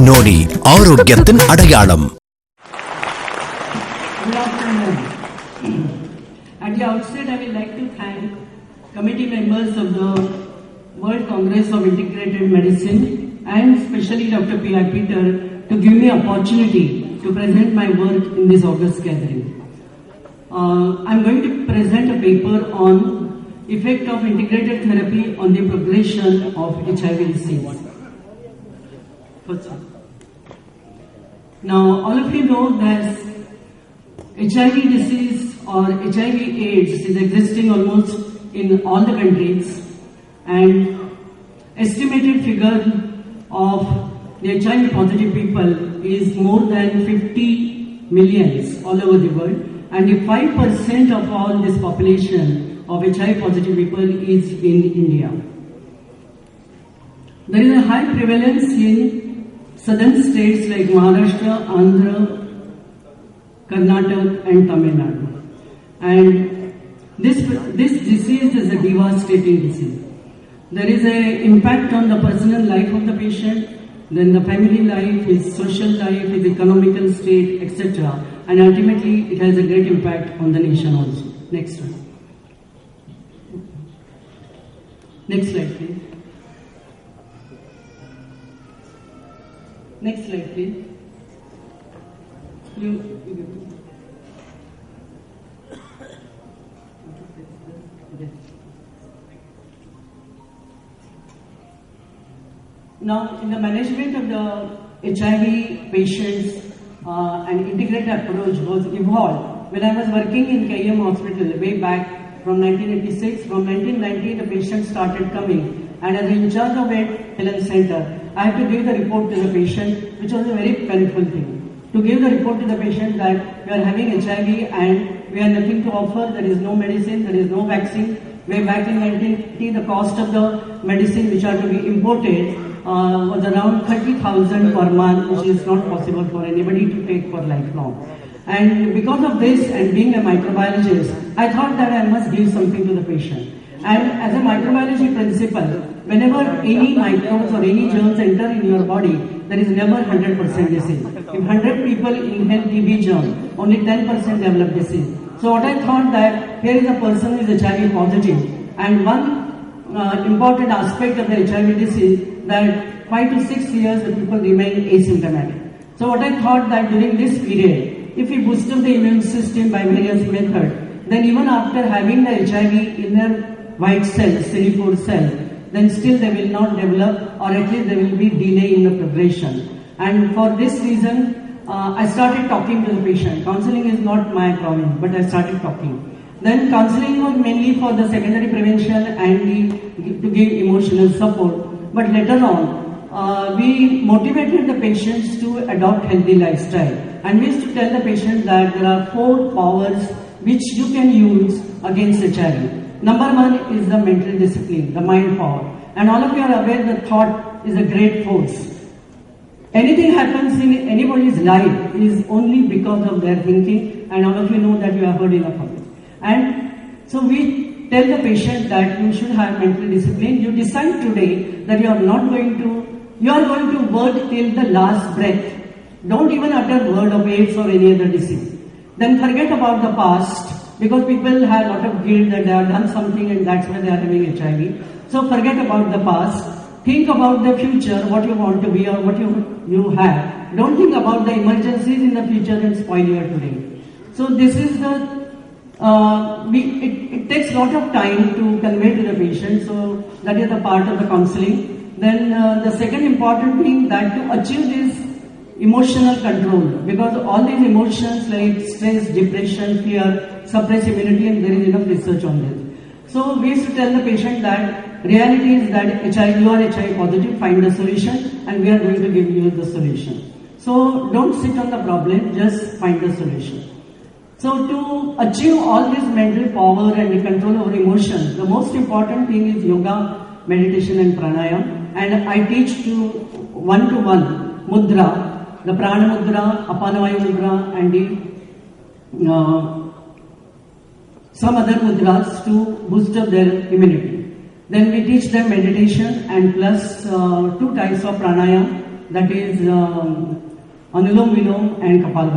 நோடி ஆரோக்கியத்தின் அடையாளம். At the outset, I would like to thank committee members of the World Congress of Integrated Medicine and especially Dr. P.R. Peter to give me opportunity to present my work in this August gathering. I'm going to present a paper on effect of integrated therapy on the progression of HIV disease. Now, all of you know that HIV disease or HIV AIDS is existing almost in all the countries, and estimated figure of the HIV positive people is more than 50 millions all over the world, and if 5% of all this population of HIV positive people is in India. There is a high prevalence in southern states like Maharashtra, Andhra, Karnataka and Tamil Nadu. And this disease is a devastating disease. There is an impact on the personal life of the patient, then the family life, his social life, his economical state, etc. And ultimately it has a great impact on the nation also. Next one. Next slide, please. Next slide, please. Now, in the management of the HIV patients, an integrated approach was evolved. When I was working in KM Hospital way back from 1986, from 1990 the patients started coming, and as in charge of a health center, I have to give the report to the patient, which was a very painful thing. To give the report to the patient that we are having HIV and we have nothing to offer, there is no medicine, there is no vaccine. Way back in 1980, the cost of the medicine which are to be imported was around 30,000 per month, which is not possible for anybody to take for lifelong. And because of this, and being a microbiologist, I thought that I must give something to the patient. And as a microbiology principle, whenever any microbes or any germs enter in your body, there is never 100% disease. If 100 people inhale TB germ, only 10% develop disease. So what I thought that here is a person who is HIV positive, and one important aspect of the HIV disease that 5 to 6 years the people remain asymptomatic. So what I thought that during this period, if we boost up the immune system by various methods, then even after having the HIV in their white cells, CD4 cells, then still they will not develop, or at least there will be delay in the progression. And for this reason, I started talking to the patient. Counseling is not my problem, but I started talking. Then counseling was mainly for the secondary prevention and to give emotional support. But later on, we motivated the patients to adopt healthy lifestyle. And we used to tell the patient that there are 4 powers which you can use against HIV. Number 1 is the mental discipline, the mind power. And all of you are aware that thought is a great force. Anything happens in anybody's life is only because of their thinking, and all of you know that you have heard enough of it. And so we tell the patient that you should have mental discipline. You decide today that you are going to work till the last breath. Don't even utter word of AIDS or any other disease. Then forget about the past, because people have a lot of guilt that they have done something and that's why they are having HIV. So forget about the past. Think about the future, what you want to be or what you have. Don't think about the emergencies in the future and spoil your today. So this is the it takes a lot of time to convey to the patient, so that is the part of the counseling. Then the second important thing, that to achieve this emotional control, because all these emotions like stress, depression, fear, suppress immunity, and there is enough research on this. So we used to tell the patient that reality is that you are HIV positive, find the solution, and we are going to give you the solution. So don't sit on the problem, just find the solution. So to achieve all this mental power and the control over emotions, the most important thing is yoga, meditation and pranayam. And I teach to one-to-one mudra, the prana mudra, apanavayu mudra, and the some other mudras to boost up their immunity. Then we teach them meditation and plus 2 types of pranayama, that is Anulom Vilom and Kapalbhati.